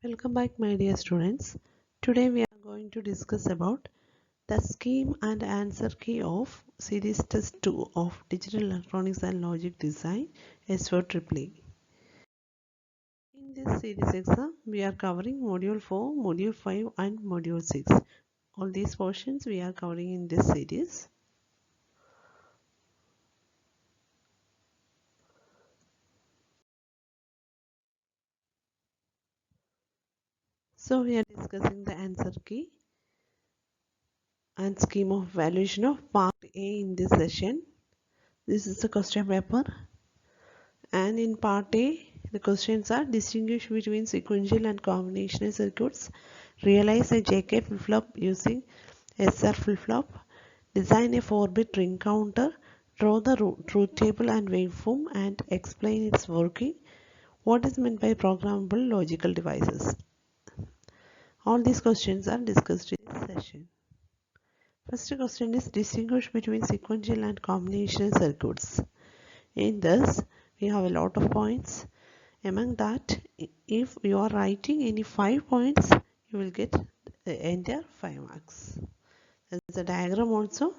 Welcome back, my dear students. Today we are going to discuss about the scheme and answer key of series test 2 of Digital Electronics and Logic Design S4EE. In this series exam, we are covering Module 4, Module 5 and Module 6. All these portions we are covering in this series. So we are discussing the answer key and scheme of evaluation of part A in this session. This is the question paper. And in part A, the questions are distinguish between sequential and combinational circuits, realize a JK flip-flop using SR flip-flop, design a 4-bit ring counter, draw the truth table and waveform and explain its working. What is meant by programmable logical devices? All these questions are discussed in this session. First question is distinguish between sequential and combinational circuits. In this, we have a lot of points. Among that, if you are writing any 5 points, you will get the entire 5 marks. There is a diagram also.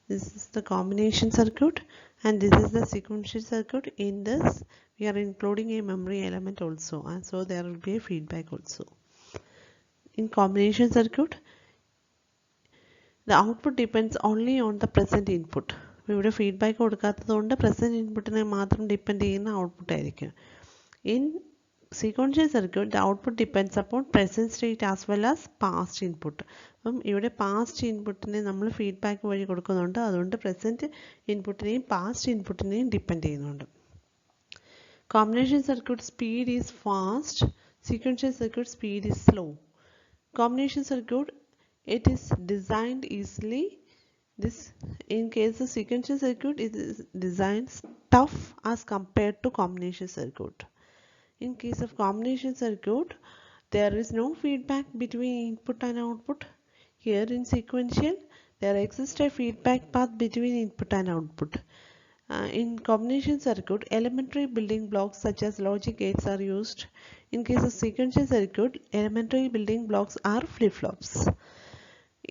This is the combination circuit and this is the sequential circuit. In this, we are including a memory element also, and so there will be a feedback also. In combination circuit, the output depends only on the present input. ഇവിടെ feedback കൊടുക്കാത്തതുകൊണ്ട് present ഇൻപുട്ടിനെ മാത്രം depend ചെയ്യുന്ന output ആയിരിക്കും. In sequential circuit, the output depends upon present state as well as past input. അപ്പം ഇവിടെ past ഇൻപുട്ടിനെ നമ്മൾ feedback വഴി കൊടുക്കുന്നുണ്ട്, അതുകൊണ്ട് പ്രസന്റ് ഇൻപുട്ടിനെയും പാസ്റ്റ് ഇൻപുട്ടിനെയും ഡിപ്പെൻഡ് ചെയ്യുന്നുണ്ട്. Combination circuit speed is fast, sequential circuit speed is slow. Combination circuit, it is designed easily. This in case of sequential circuit, it is designed tough as compared to combination circuit. In case of combination circuit, there is no feedback between input and output. Here in sequential, there exists a feedback path between input and output. In combination circuit, elementary building blocks such as logic gates are used. In case of sequential circuit, elementary building blocks are flip-flops.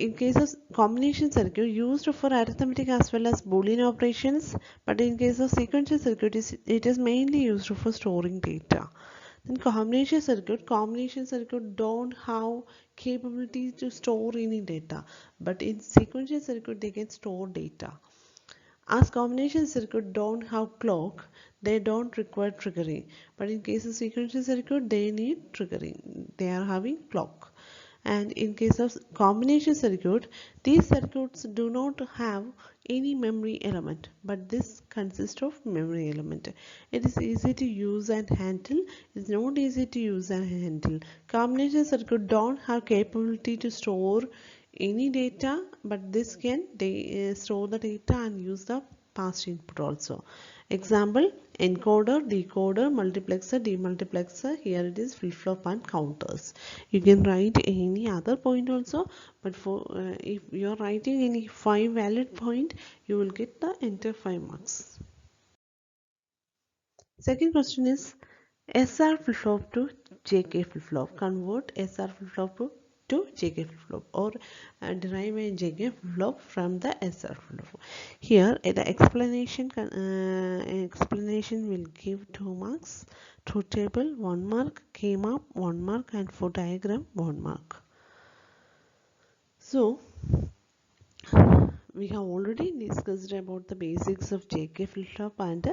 In case of combination circuit, used for arithmetic as well as Boolean operations, but in case of sequential circuit, it is mainly used for storing data. Then combination circuit don't have capability to store any data, but in sequential circuit they can store data. As combination circuit don't have clock, they don't require triggering, but in case of sequential circuit they need triggering, they are having clock. And in case of combination circuit, these circuits do not have any memory element, but this consists of memory element. It is easy to use and handle. It is not easy to use and handle. Combination circuit don't have capability to store any data, but this can store the data and use the past input also. Example, encoder, decoder, multiplexer, demultiplexer. Here it is flip-flop and counters. You can write any other point also, but for if you are writing any 5 valid point, you will get the entire 5 marks. Second question is SR flip-flop to JK flip-flop. Convert SR flip-flop to JK flip-flop, or derive a JK flip-flop from the SR flip-flop. Here the explanation will give 2 marks. Truth table 1 mark, came up 1 mark, and for diagram 1 mark. So we have already discussed about the basics of JK flip-flop and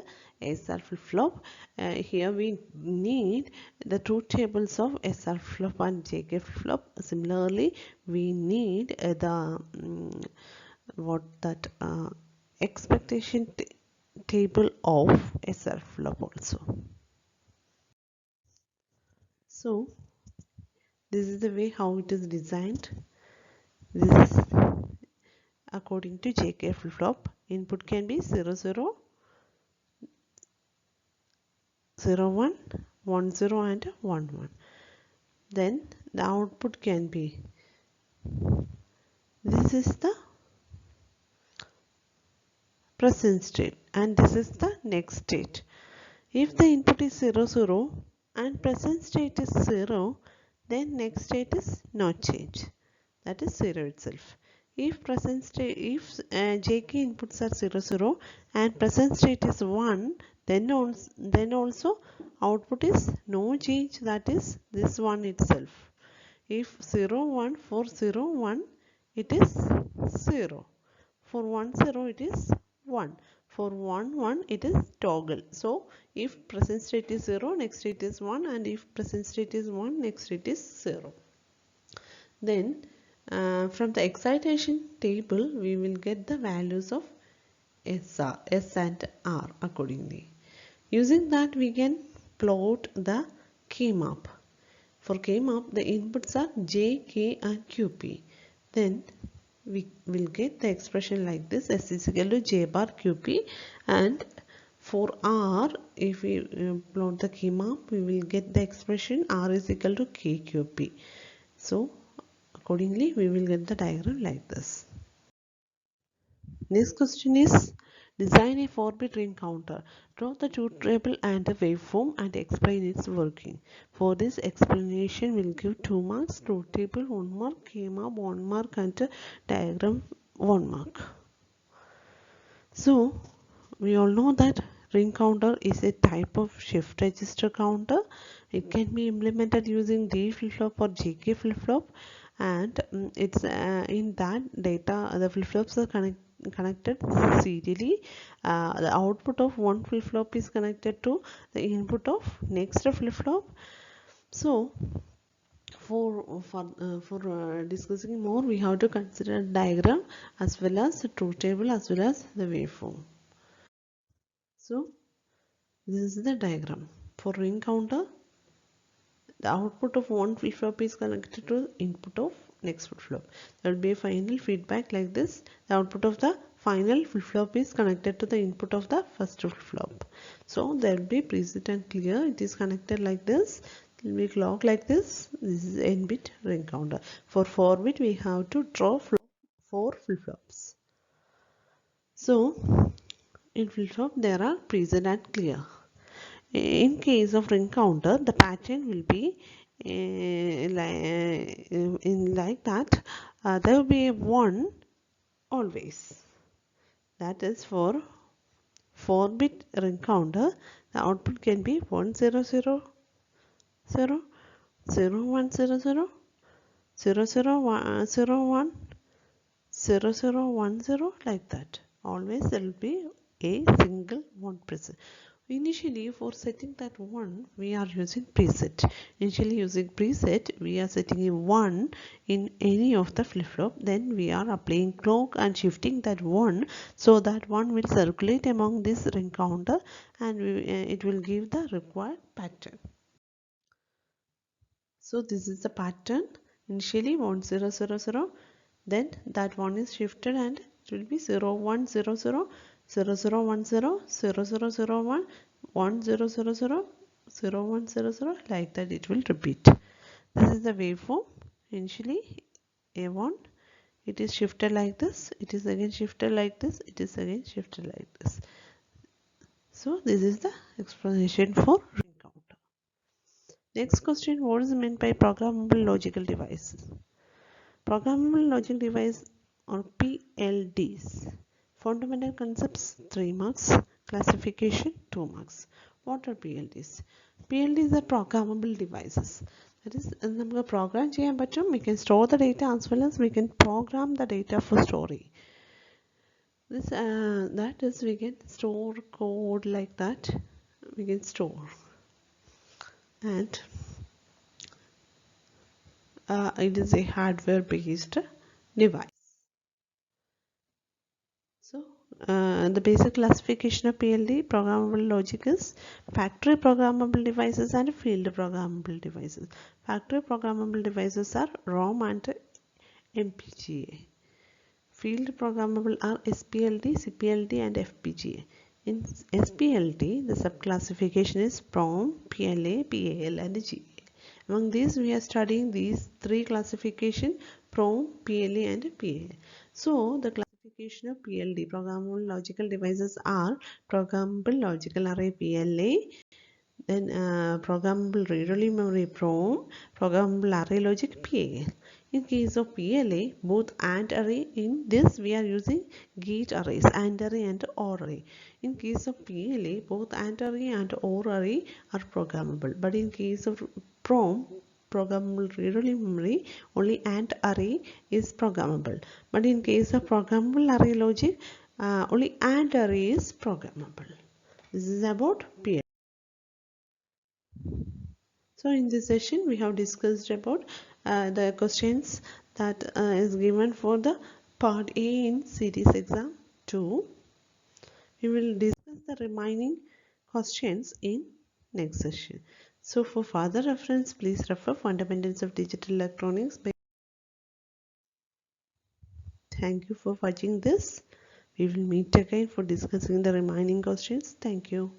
SR flip-flop. Here we need the truth tables of SR flip-flop and JK flip-flop. Similarly, we need expectation table of SR flip-flop also. So this is the way how it is designed. This is according to JK flip-flop. Input can be 0 0, 0 1, 1 0 and 1 1. Then the output can be, this is the present state and this is the next state. If the input is 0 0, and present state is 0, then next state is no change. That is 0 itself. If present state, if jk inputs are 0 0 and present state is 1, then also output is no change, that is this one itself. If 0 1 for 0 1 it is 0, for 1 0 it is 1, for 1 1 it is toggle. So if present state is 0, next state is 1, and if present state is 1, next state is 0. Then from the excitation table we will get the values of S and R accordingly. Using that we can plot the K-map. For K-map the inputs are J, K and QP. Then we will get the expression like this: S is equal to J bar QP, and for R, if we plot the K-map, we will get the expression R is equal to KQP. So accordingly we will get the diagram like this. Next question is, design a 4-bit ring counter. Draw the truth table and a waveform and explain its working. For this explanation will give 2 marks, truth table 1 mark, K-map 1 mark and diagram 1 mark. So we all know that ring counter is a type of shift register counter. It can be implemented using D flip-flop or JK flip-flop, and it's in that data the flip-flops are connected serially. The output of one flip-flop is connected to the input of next flip-flop. So for discussing more, we have to consider diagram as well as the truth table as well as the waveform. So this is the diagram for ring counter. The output of one flip-flop is connected to input of next flip-flop. There will be a final feedback like this. The output of the final flip-flop is connected to the input of the first flip-flop. So there will be preset and clear. It is connected like this. It will be clock like this. This is n-bit ring counter. For 4-bit we have to draw 4 flip-flops. So in flip-flop there are preset and clear. In case of ring counter, the pattern will be like that. There will be a 1 always. That is for 4-bit ring counter. The output can be 1 0 0 0 0 1 0 0 0 0 1 0 1 0 0 1 0, like that. Always there will be a single 1 present. Initially for setting that 1 we are using preset. Initially using preset we are setting a 1 in any of the flip-flop, then we are applying clock and shifting that 1 so that 1 will circulate among this ring counter, and it will give the required pattern. So this is the pattern. Initially 1 0 0 0, then that 1 is shifted and it will be 0 1 0 0 0 0 1 0 0 0 0 1 1 0 0 0 0 1 0 0, like that it will repeat. This is the waveform. Initially A1, it is shifted like this, it is again shifted like this, it is again shifted like this. So this is the explanation for ring counter. Next question, what is meant by programmable logical devices? Programmable logic device or PLDs. Fundamental concepts 3 marks, classification 2 marks. What are PLDs? PLDs are programmable devices. That is, നമുക്ക് program ചെയ്യാൻ പറ്റും. We can store the data as well as we can program the data for storing. This that is, we can store code like that. We can store, and it is a hardware based device. So the basic classification of PLD programmable logic is factory programmable devices and field programmable devices. Factory programmable devices are ROM and MPGA. Field programmable are SPLD, CPLD and FPGA. In SPLD, the subclassification is PROM, PLA, PAL and GA. Among these, we are studying these 3 classification: PROM, PLA and PAL. So the classification of PLD, programmable logical devices, are programmable logical array PLA, then programmable read-only memory PROM, programmable array logic PAL. In case of PLA, both AND array, in this we are using gate arrays, AND array and OR array. In case of PLA, both AND array and OR array are programmable. But in case of PROM, programmable read-only memory, only AND array is programmable. But in case of programmable array logic, only AND array is programmable. This is about PLA. So in this session we have discussed about the questions that is given for the part A in series exam 2. We will discuss the remaining questions in next session. So for further reference, please refer Fundamentals of Digital Electronics. Thank you for watching this. We will meet again for discussing the remaining questions. Thank you.